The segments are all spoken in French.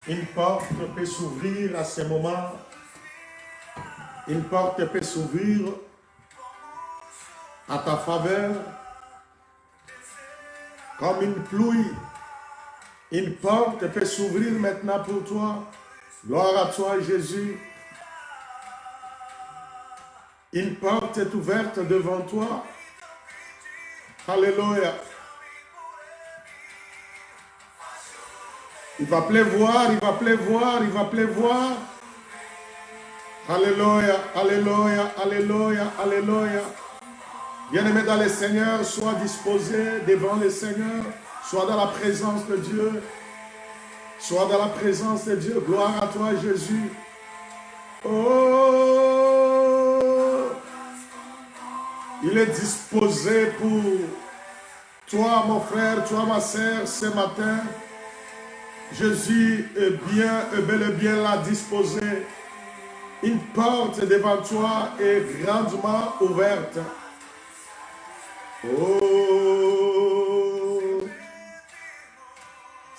Une porte peut s'ouvrir à ce moment. Une porte peut s'ouvrir à ta faveur comme une pluie. Une porte peut s'ouvrir maintenant pour toi. Gloire à toi, Jésus. Une porte est ouverte devant toi. Alléluia. Il va pleuvoir, il va pleuvoir, il va pleuvoir. Alléluia, alléluia, alléluia, alléluia. Bien-aimé dans le Seigneur, sois disposé devant le Seigneur. Sois dans la présence de Dieu. Sois dans la présence de Dieu. Gloire à toi, Jésus. Oh! Il est disposé pour toi, mon frère, toi, ma sœur, ce matin. Jésus est bel et bien là disposé. Une porte devant toi est grandement ouverte. Oh,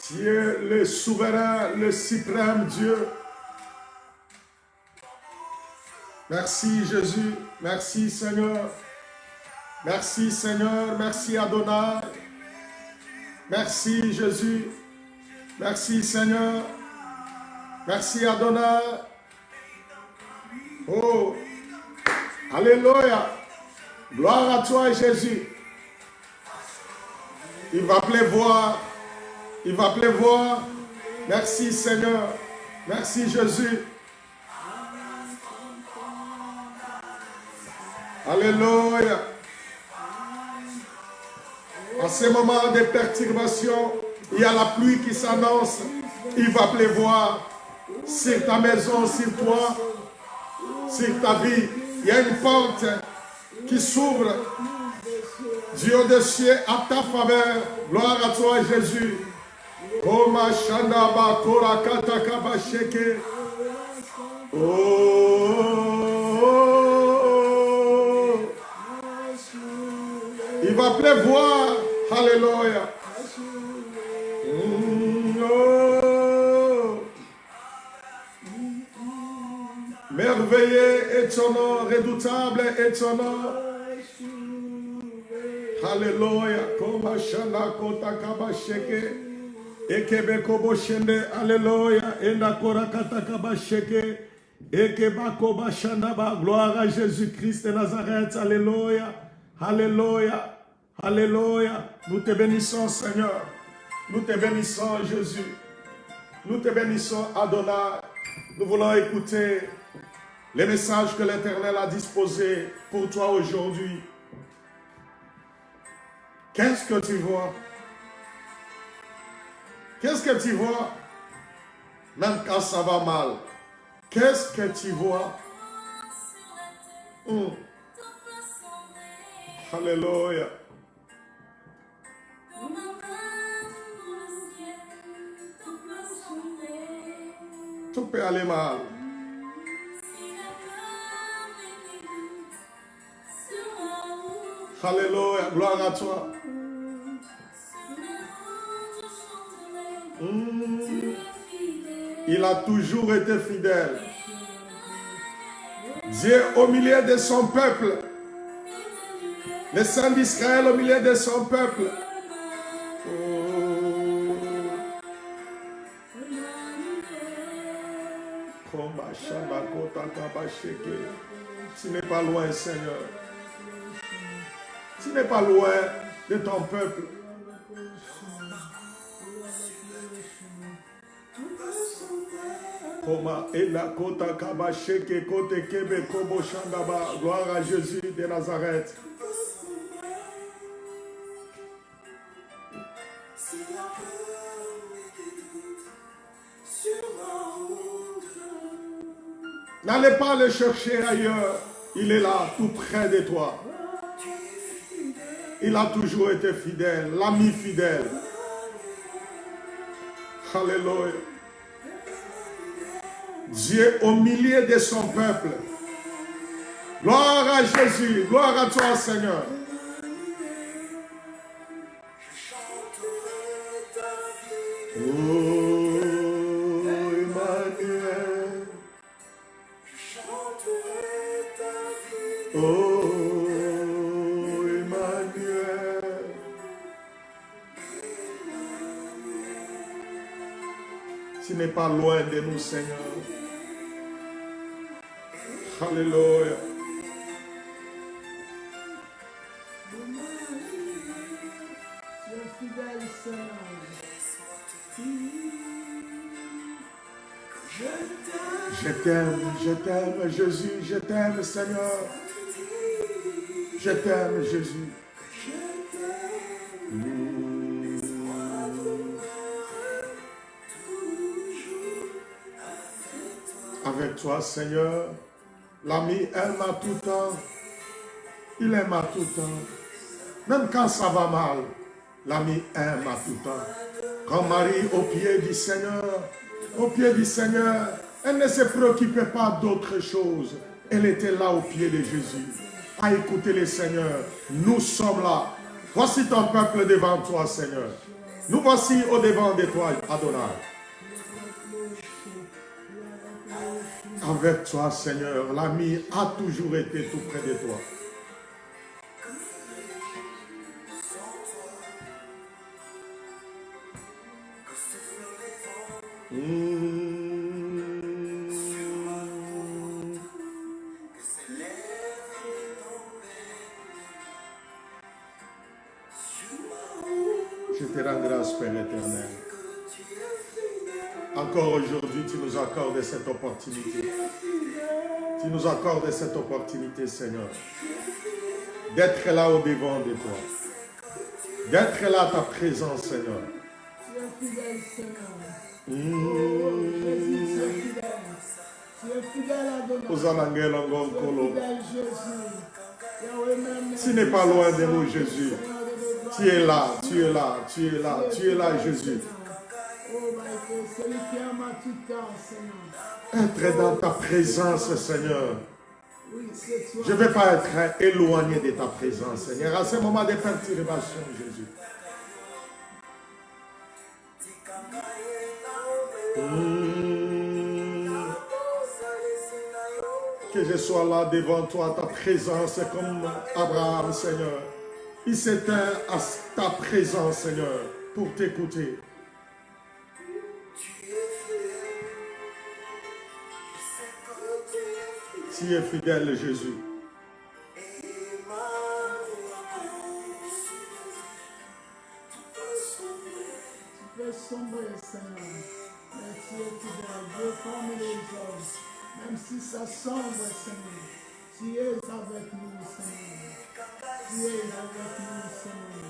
tu es le souverain, le suprême Dieu. Merci Jésus, merci Seigneur. Merci Seigneur, merci Adonai. Merci Jésus. Merci Seigneur. Merci Adonai. Oh, alléluia. Gloire à toi Jésus. Il va pleuvoir. Il va pleuvoir. Merci Seigneur. Merci Jésus. Alléluia. En ces moments de perturbation, il y a la pluie qui s'annonce. Il va pleuvoir sur ta maison, sur toi, sur ta vie. Il y a une porte qui s'ouvre. Dieu des cieux à ta faveur. Gloire à toi, Jésus. Oh, il va pleuvoir. Alléluia. Oh. Merveilleux est ton nom, redoutable est ton nom. Alléluia. Alléluia. Gloire à Jésus-Christ de Nazareth. Alléluia. Alléluia. Alléluia. Nous te bénissons, Seigneur. Nous te bénissons, Jésus. Nous te bénissons, Adonai. Nous voulons écouter les messages que l'Éternel a disposés pour toi aujourd'hui. Qu'est-ce que tu vois? Qu'est-ce que tu vois? Même quand ça va mal. Qu'est-ce que tu vois? Alléluia. Tout peut aller mal. Alléluia, gloire à toi. Il a toujours été fidèle. Dieu au milieu de son peuple. Le Saint d'Israël au milieu de son peuple. Tu n'es pas loin, Seigneur. Tu n'es pas loin de ton peuple. Gloire à Jésus de Nazareth. N'allez pas le chercher ailleurs. Il est là, tout près de toi. Il a toujours été fidèle, l'ami fidèle. Alléluia. Dieu au milieu de son peuple. Gloire à Jésus, gloire à toi, Seigneur. Oh. Oh, Emmanuel. Tu n'es pas loin de nous, Seigneur. Alléluia. Je t'aime, Jésus, je t'aime, Seigneur. Je t'aime, Jésus. Avec toi, Seigneur, l'ami aime à tout temps. Il aime à tout temps. Même quand ça va mal, l'ami aime à tout temps. Quand Marie, au pied du Seigneur, elle ne se préoccupait pas d'autre chose. Elle était là au pied de Jésus, à écouter le Seigneur. Nous sommes là. Voici ton peuple devant toi, Seigneur. Nous voici au devant de toi, Adonai. Avec toi, Seigneur, l'ami a toujours été tout près de toi. Je te rends grâce, Père éternel. Encore aujourd'hui, tu nous accordes cette opportunité. Tu nous accordes cette opportunité, Seigneur, d'être là au devant de toi. D'être là à ta présence, Seigneur. Tu n'es pas loin de nous, Jésus. Tu es là, tu es là, tu es là, tu es là, Jésus. Être dans ta présence, Seigneur. Je ne vais pas être éloigné de ta présence, Seigneur. À ce moment de perturbation, Jésus. Que je sois là devant toi, ta présence, comme Abraham, Seigneur. Il s'éteint à ta présence, Seigneur, pour t'écouter. Tu es fidèle, Jésus. Tu peux sombrer, Seigneur, mais tu es fidèle. Dieu forme les hommes. Même si ça sombre, Seigneur, tu es avec nous, Seigneur. Tu es avec nous, Seigneur.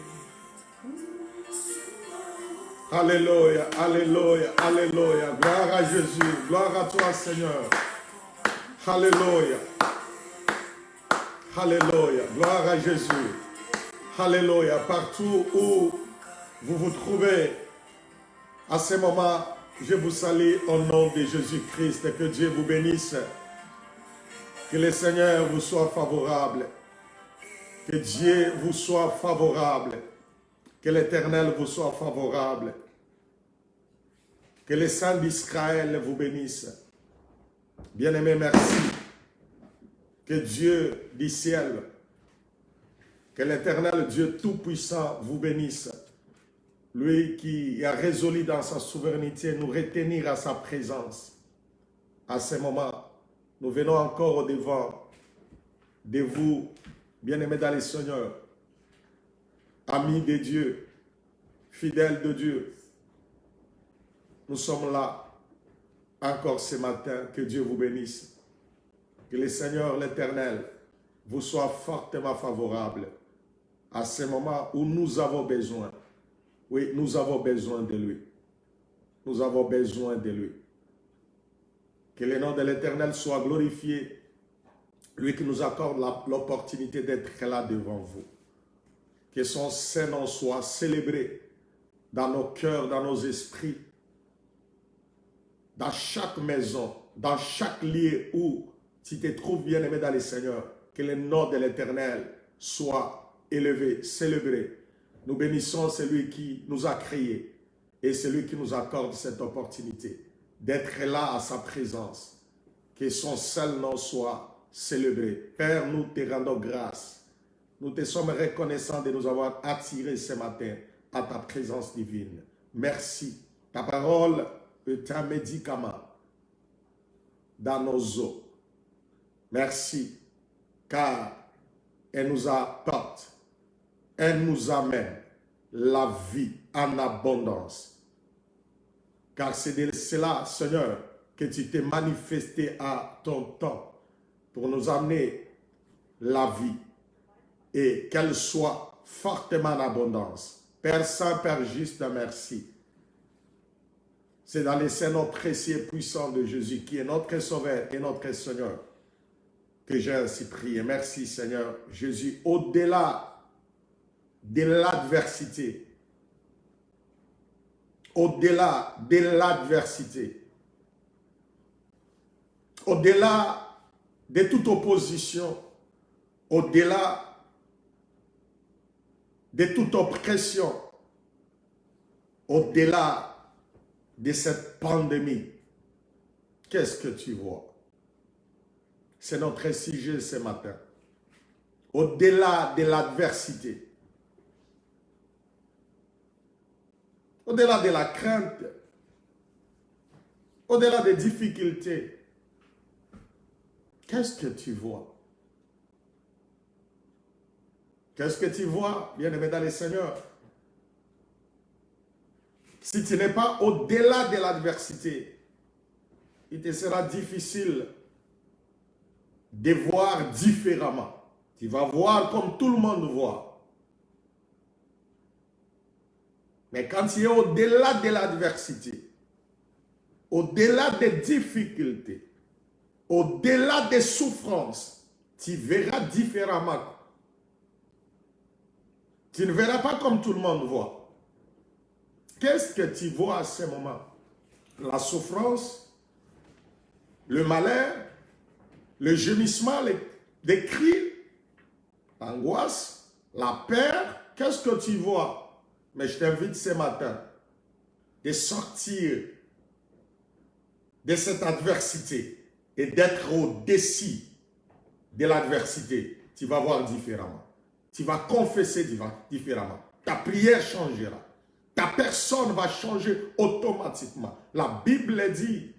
Alléluia, alléluia, alléluia. Gloire à Jésus, gloire à toi, Seigneur. Alléluia. Alléluia. Gloire à Jésus. Alléluia. Partout où vous vous trouvez, à ce moment, je vous salue au nom de Jésus-Christ. Que Dieu vous bénisse. Que le Seigneur vous soit favorable. Que Dieu vous soit favorable. Que l'Éternel vous soit favorable. Que les saints d'Israël vous bénissent. Bien-aimés, merci. Que Dieu du ciel, que l'Éternel Dieu Tout-Puissant vous bénisse. Lui qui a résolu dans sa souveraineté nous retenir à sa présence. À ce moment, nous venons encore au devant de vous, bien-aimés dans le Seigneur, amis de Dieu, fidèles de Dieu. Nous sommes là encore ce matin. Que Dieu vous bénisse. Que le Seigneur, l'Éternel, vous soit fortement favorable à ce moment où nous avons besoin. Oui, nous avons besoin de lui. Nous avons besoin de lui. Que le nom de l'Éternel soit glorifié. Lui qui nous accorde l'opportunité d'être là devant vous. Que son Saint-Nom soit célébré dans nos cœurs, dans nos esprits, dans chaque maison, dans chaque lieu où tu te trouves bien-aimé dans le Seigneur. Que le nom de l'Éternel soit élevé, célébré. Nous bénissons celui qui nous a créés et celui qui nous accorde cette opportunité d'être là à sa présence. Que son seul nom soit célébrer. Père, nous te rendons grâce. Nous te sommes reconnaissants de nous avoir attirés ce matin à ta présence divine. Merci. Ta parole est un médicament dans nos os. Merci, car elle nous apporte, elle nous amène la vie en abondance. Car c'est de cela, Seigneur, que tu t'es manifesté à ton temps pour nous amener la vie et qu'elle soit fortement en abondance. Père Saint, Père juste, merci. C'est dans les Saint-Nom précieux et puissant de Jésus, qui est notre Sauveur et notre Seigneur, que j'ai ainsi prié. Merci Seigneur Jésus, au-delà de l'adversité, au-delà de l'adversité, au-delà de toute opposition, au-delà de toute oppression, au-delà de cette pandémie, qu'est-ce que tu vois? C'est notre sujet ce matin. Au-delà de l'adversité, au-delà de la crainte, au-delà des difficultés, qu'est-ce que tu vois? Qu'est-ce que tu vois, bien-aimé dans le Seigneur? Si tu n'es pas au-delà de l'adversité, il te sera difficile de voir différemment. Tu vas voir comme tout le monde voit. Mais quand tu es au-delà de l'adversité, au-delà des difficultés, au-delà des souffrances, tu verras différemment. Tu ne verras pas comme tout le monde voit. Qu'est-ce que tu vois à ce moment? La souffrance, le malheur, le gémissement, les cris, l'angoisse, la peur. Qu'est-ce que tu vois? Mais je t'invite ce matin de sortir de cette adversité et d'être au-dessus de l'adversité. Tu vas voir différemment. Tu vas confesser différemment. Ta prière changera. Ta personne va changer automatiquement. La Bible dit,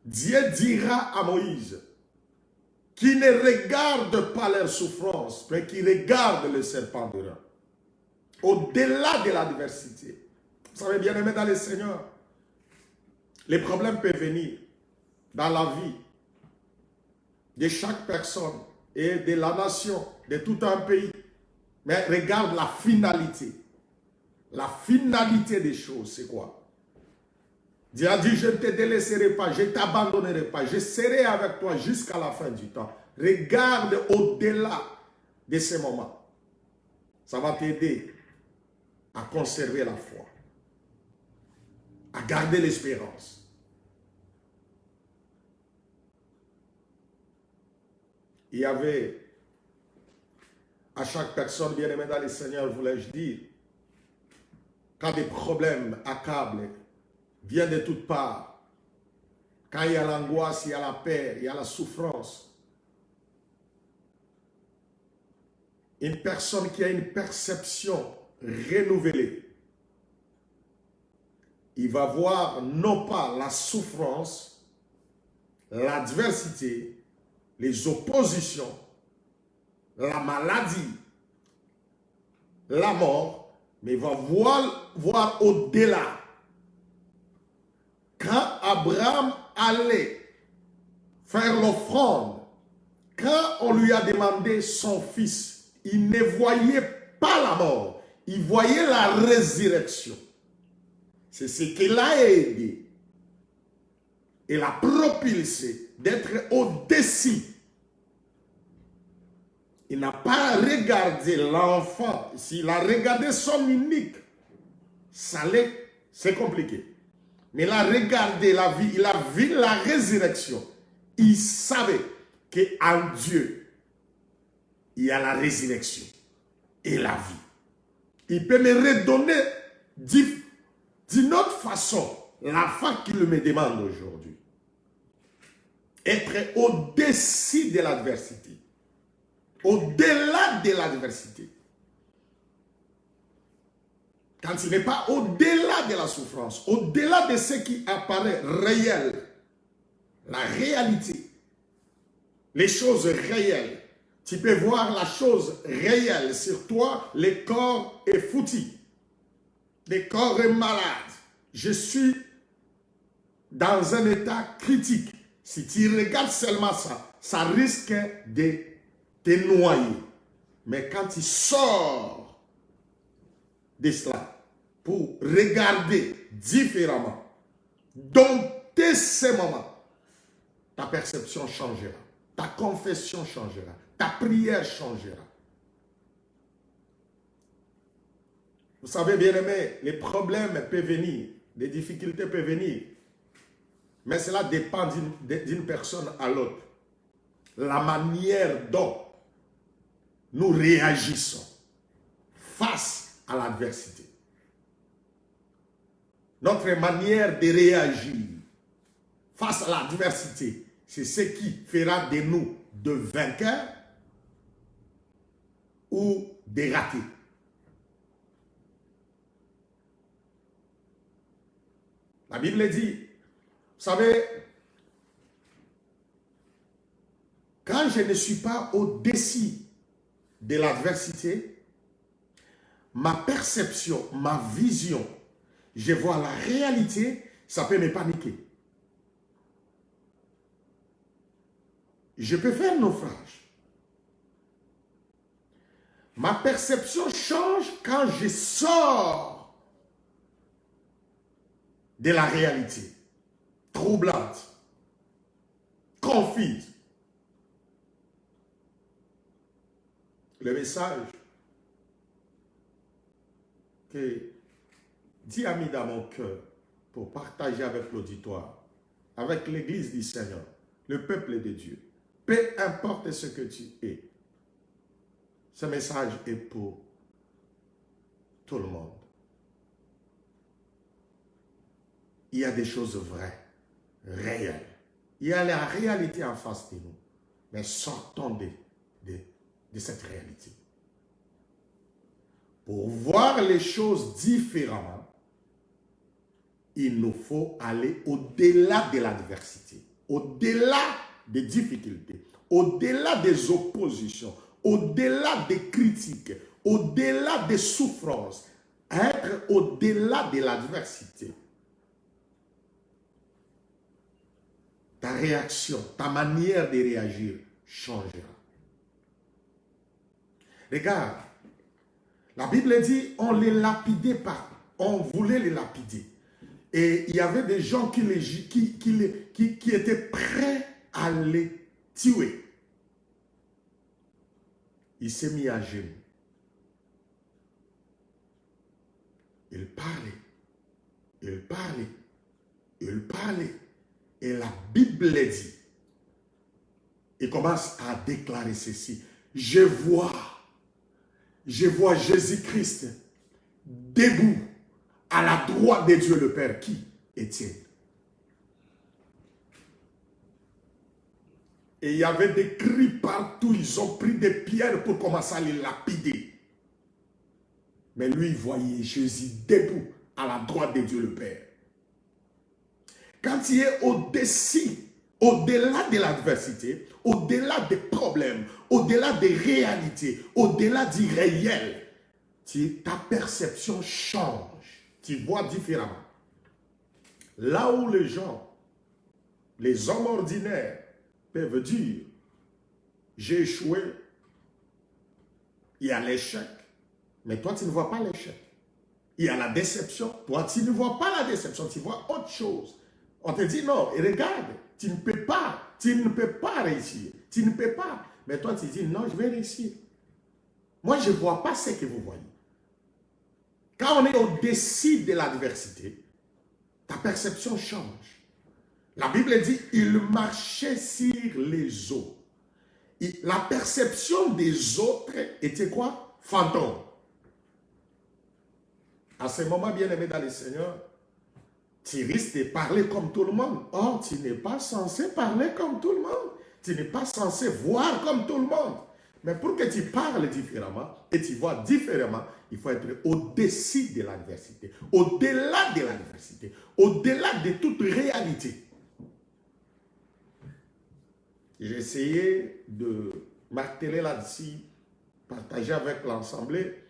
Dieu dira à Moïse, qui ne regarde pas leur souffrance, mais qui regarde le serpent de rein. Au-delà de l'adversité. Vous savez, bien aimé dans le Seigneur, les problèmes peuvent venir dans la vie de chaque personne et de la nation, de tout un pays. Mais regarde la finalité. La finalité des choses, c'est quoi? Dieu a dit, je ne te délaisserai pas, je ne t'abandonnerai pas, je serai avec toi jusqu'à la fin du temps. Regarde au-delà de ces moments. Ça va t'aider à conserver la foi, à garder l'espérance. Il y avait à chaque personne bien-aimée dans le Seigneur, voulais-je dire, quand des problèmes accablent, viennent de toutes parts, quand il y a l'angoisse, il y a la peur, il y a la souffrance, une personne qui a une perception renouvelée, il va voir non pas la souffrance, l'adversité, les oppositions, la maladie, la mort, mais il va voir au-delà. Quand Abraham allait faire l'offrande, quand on lui a demandé son fils, il ne voyait pas la mort, il voyait la résurrection. C'est ce qui l'a aidé et l'a propulsé d'être au-dessus. Il n'a pas regardé l'enfant, s'il a regardé son unique, c'est compliqué. Mais il a regardé la vie, il a vu la résurrection. Il savait qu'en Dieu, il y a la résurrection et la vie. Il peut me redonner d'une autre façon la foi qu'il me demande aujourd'hui. Être au-dessus de l'adversité. Au-delà de l'adversité. Quand il n'est pas au-delà de la souffrance, au-delà de ce qui apparaît réel, la réalité, les choses réelles. Tu peux voir la chose réelle sur toi, le corps est foutu, le corps est malade. Je suis dans un état critique. Si tu regardes seulement ça, ça risque de te noyer. Mais quand tu sors de cela pour regarder différemment, dompter ces moments, ta perception changera, ta confession changera, ta prière changera. Vous savez, bien-aimés, les problèmes peuvent venir, les difficultés peuvent venir, mais cela dépend d'une personne à l'autre. La manière dont nous réagissons face à l'adversité. Notre manière de réagir face à l'adversité, c'est ce qui fera de nous de vainqueurs ou des ratés. La Bible dit, vous savez, quand je ne suis pas au-dessus de l'adversité, ma perception, ma vision, je vois la réalité, ça peut me paniquer. Je peux faire naufrage. Ma perception change quand je sors de la réalité troublante, confuse. Le message que Dieu a mis dans mon cœur pour partager avec l'auditoire, avec l'Église du Seigneur, le peuple de Dieu, peu importe ce que tu es, ce message est pour tout le monde. Il y a des choses vraies, réelles. Il y a la réalité en face de nous. Mais sortons de cette réalité. Pour voir les choses différemment, il nous faut aller au-delà de l'adversité, au-delà des difficultés, au-delà des oppositions, au-delà des critiques, au-delà des souffrances, être au-delà de l'adversité. Ta réaction, ta manière de réagir changera. Regarde, la Bible dit, on ne les lapidait pas, on voulait les lapider. Et il y avait des gens qui étaient prêts à les tuer. Il s'est mis à genoux. Il parlait, il parlait, il parlait. Et la Bible dit, il commence à déclarer ceci. Je vois Jésus-Christ debout à la droite de Dieu le Père. Qui? Étienne. Et il y avait des cris partout. Ils ont pris des pierres pour commencer à les lapider. Mais lui, il voyait Jésus debout à la droite de Dieu le Père. Quand il est au-dessus, au-delà de l'adversité, au-delà des problèmes, au-delà des réalités, au-delà du réel, ta perception change. Tu vois différemment. Là où les gens, les hommes ordinaires, peuvent dire, j'ai échoué, il y a l'échec, mais toi tu ne vois pas l'échec. Il y a la déception, toi tu ne vois pas la déception, tu vois autre chose. On te dit non, et regarde, tu ne peux pas réussir, tu ne peux pas. Mais toi tu dis non, je vais réussir. Moi je ne vois pas ce que vous voyez. Quand on est au-dessus de l'adversité, ta perception change. La Bible dit, il marchait sur les eaux. La perception des autres était quoi? Fantôme. À ce moment, bien aimé dans le Seigneur, Tu risques de parler comme tout le monde. Or, tu n'es pas censé parler comme tout le monde. Tu n'es pas censé voir comme tout le monde. Mais pour que tu parles différemment et tu vois différemment, il faut être au-dessus de l'adversité, au-delà de l'adversité, au-delà de toute réalité. J'ai essayé de marteler là-dessus, partager avec l'Assemblée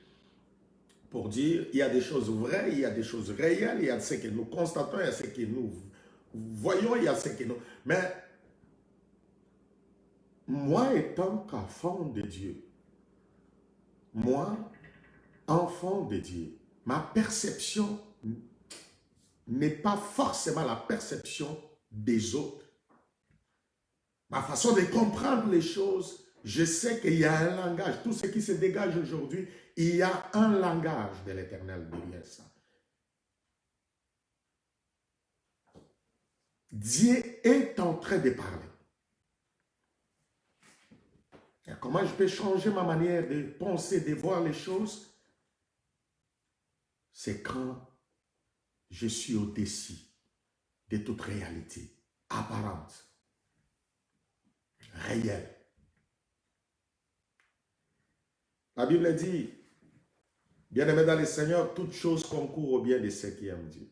pour dire il y a des choses vraies, il y a des choses réelles, il y a ce que nous constatons, il y a ce que nous voyons, il y a ce que nous... Mais moi étant qu'enfant de Dieu, moi, enfant de Dieu, ma perception n'est pas forcément la perception des autres. Ma façon de comprendre les choses, je sais qu'il y a un langage. Tout ce qui se dégage aujourd'hui, il y a un langage de l'Éternel derrière ça. Dieu est en train de parler. Et comment je peux changer ma manière de penser, de voir les choses? C'est quand je suis au-dessus de toute réalité apparente, réelle. La Bible dit, bien-aimé dans le Seigneur, toutes choses concourent au bien de ceux qui aiment Dieu.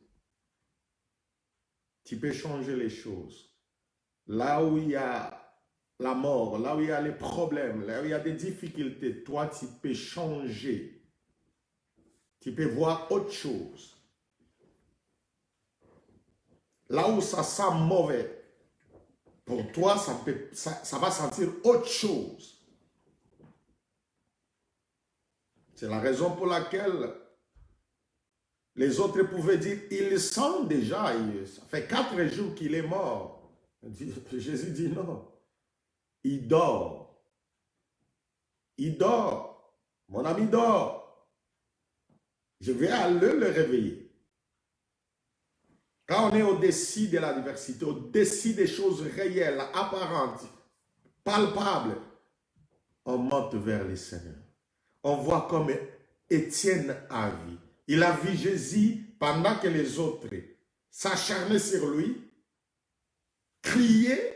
Tu peux changer les choses. Là où il y a la mort, là où il y a les problèmes, là où il y a des difficultés, toi, tu peux changer. Tu peux voir autre chose. Là où ça sent mauvais, pour toi, ça va sentir autre chose. C'est la raison pour laquelle les autres pouvaient dire, il sent déjà, ça fait 4 jours qu'il est mort. Jésus dit non, il dort. Il dort. Mon ami dort. Je vais aller le réveiller. Quand on est au-dessus de la diversité, au-dessus des choses réelles, apparentes, palpables, on monte vers le Seigneur. On voit comme Étienne a vu. Il a vu Jésus pendant que les autres s'acharnaient sur lui, criaient.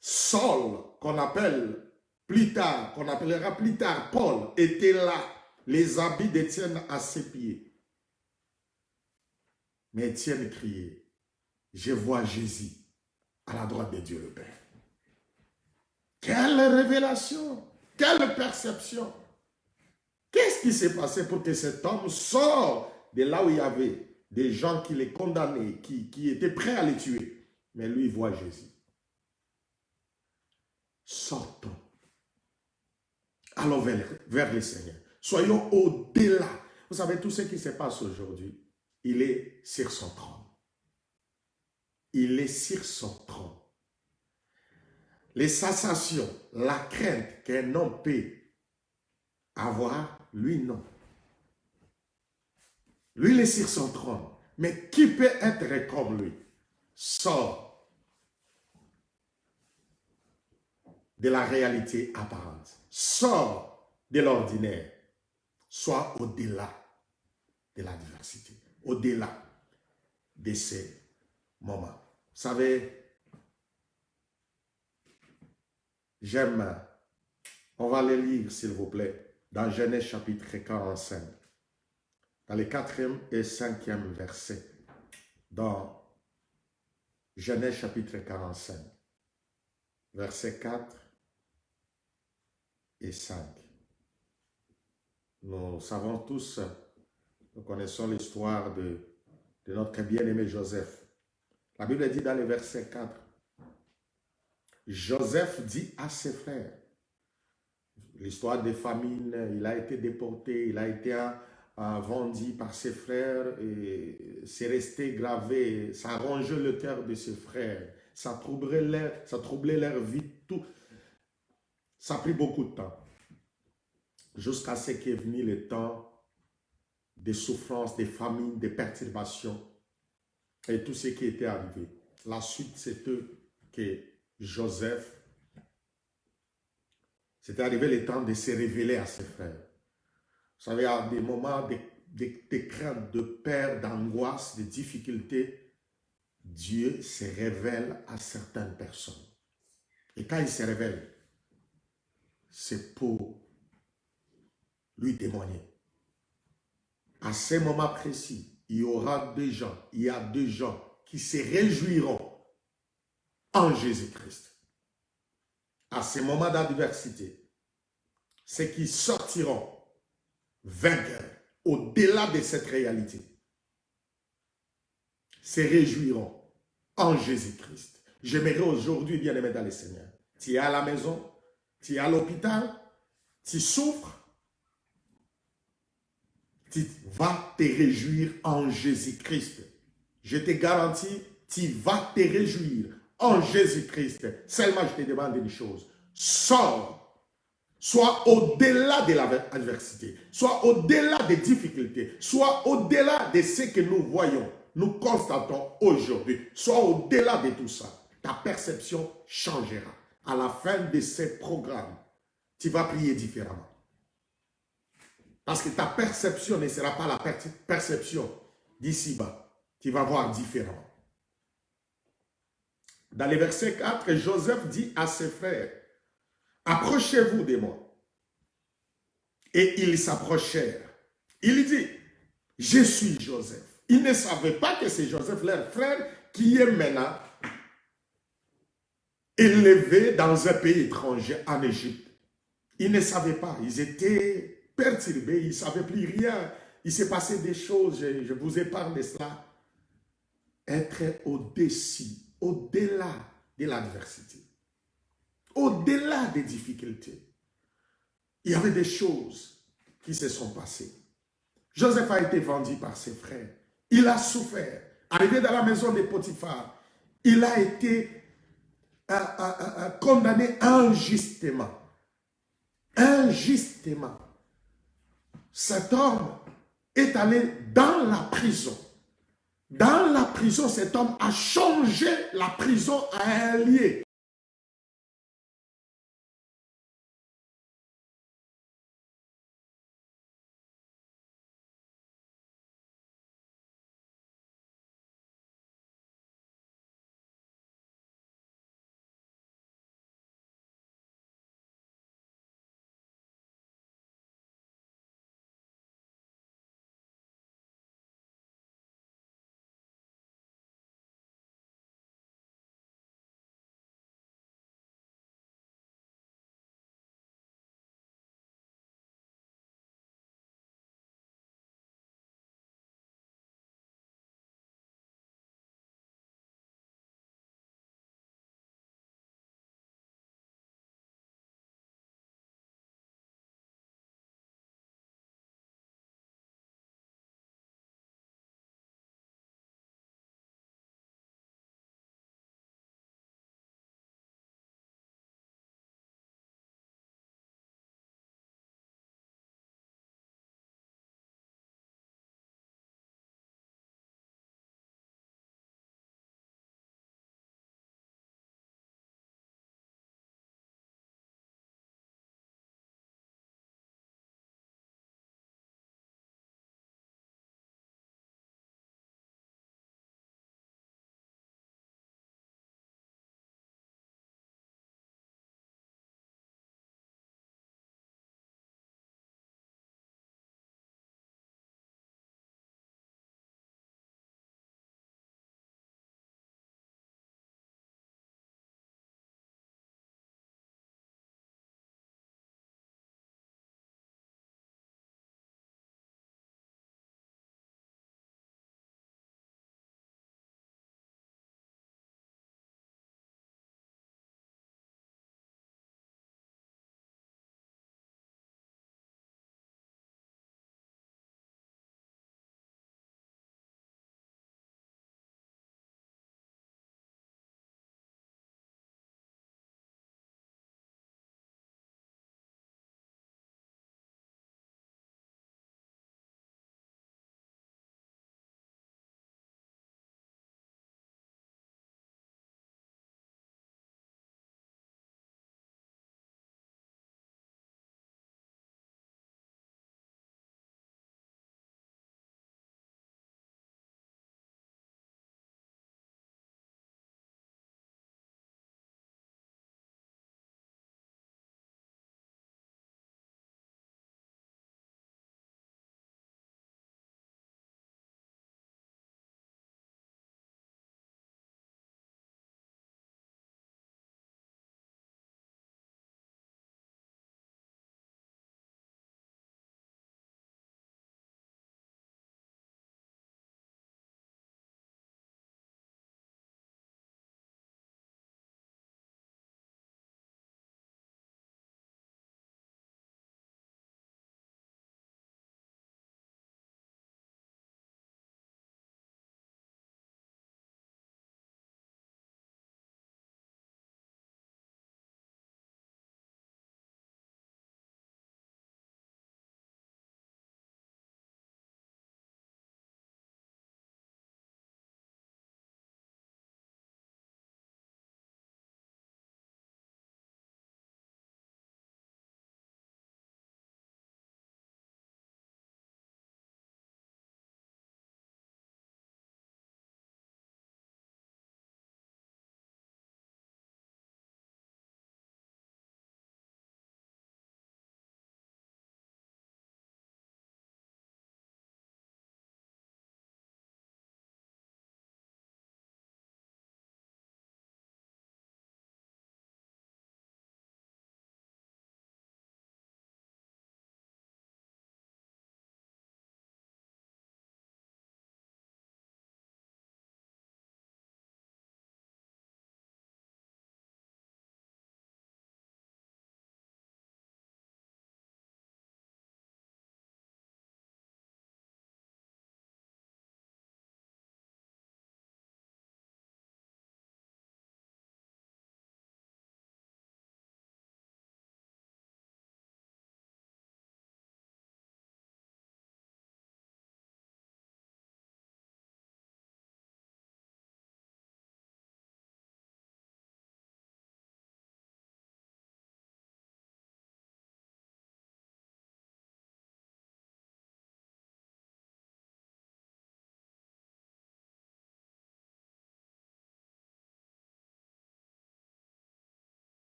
Saul, qu'on appelle plus tard, qu'on appellera plus tard Paul, était là, les habits d'Étienne à ses pieds. Mais Étienne criait, je vois Jésus à la droite de Dieu le Père. Quelle révélation, quelle perception. Qu'est-ce qui s'est passé pour que cet homme sorte de là où il y avait des gens qui les condamnaient, qui étaient prêts à les tuer. Mais lui, il voit Jésus. Sortons. Allons vers le Seigneur. Soyons au-delà. Vous savez, tout ce qui se passe aujourd'hui, il est sur son trône. Il est sur son trône. Les sensations, la crainte qu'un homme peut avoir, lui non. Lui, il est sur son trône. Mais qui peut être comme lui? Sors de la réalité apparente. Sors de l'ordinaire. Sois au-delà de la diversité. Au-delà de ces moments. Vous savez, j'aime, on va les lire s'il vous plaît, dans Genèse chapitre 45, dans les 4e et 5e versets, dans Genèse chapitre 45, versets 4 et 5. Nous savons tous, nous connaissons l'histoire de notre bien-aimé Joseph. La Bible dit dans le verset 4, Joseph dit à ses frères, l'histoire des famines, il a été déporté, il a été vendu par ses frères et c'est resté gravé, ça a rongé le cœur de ses frères, ça troublait leur vie, tout. Ça a pris beaucoup de temps, jusqu'à ce qu'est venu le temps des souffrances, des famines, des perturbations et tout ce qui était arrivé. La suite, c'était que Joseph, c'était arrivé le temps de se révéler à ses frères. Vous savez, à des moments des craintes, de peur, d'angoisse, de difficultés, Dieu se révèle à certaines personnes. Et quand il se révèle, c'est pour lui témoigner. À ce moment précis, il y a des gens qui se réjouiront en Jésus-Christ. À ce moment d'adversité, c'est qui sortiront vainqueurs au-delà de cette réalité. Se réjouiront en Jésus-Christ. J'aimerais aujourd'hui, bien-aimé dans le Seigneur, tu es à la maison, tu es à l'hôpital, tu souffres, tu vas te réjouir en Jésus-Christ. Je te garantis, tu vas te réjouir en Jésus-Christ. Seulement, je te demande une chose. Sors. Sois au-delà de l'adversité. Sois au-delà des difficultés. Sois au-delà de ce que nous voyons. Nous constatons aujourd'hui. Sois au-delà de tout ça. Ta perception changera. À la fin de ce programme, tu vas prier différemment. Parce que ta perception ne sera pas la perception d'ici-bas. Tu vas voir différemment. Dans le verset 4, Joseph dit à ses frères, approchez-vous de moi. Et ils s'approchèrent. Il dit, je suis Joseph. Ils ne savaient pas que c'est Joseph, leur frère, qui est maintenant élevé dans un pays étranger, en Égypte. Ils ne savaient pas. Ils étaient perturbés. Ils ne savaient plus rien. Il s'est passé des choses. Je vous épargne de cela. Être au-dessus, au-delà de l'adversité. Au-delà des difficultés. Il y avait des choses qui se sont passées. Joseph a été vendu par ses frères. Il a souffert. Arrivé dans la maison de Potiphar, il a été condamné injustement. Injustement. Cet homme est allé dans la prison. Dans la prison, cet homme a changé la prison à un lieu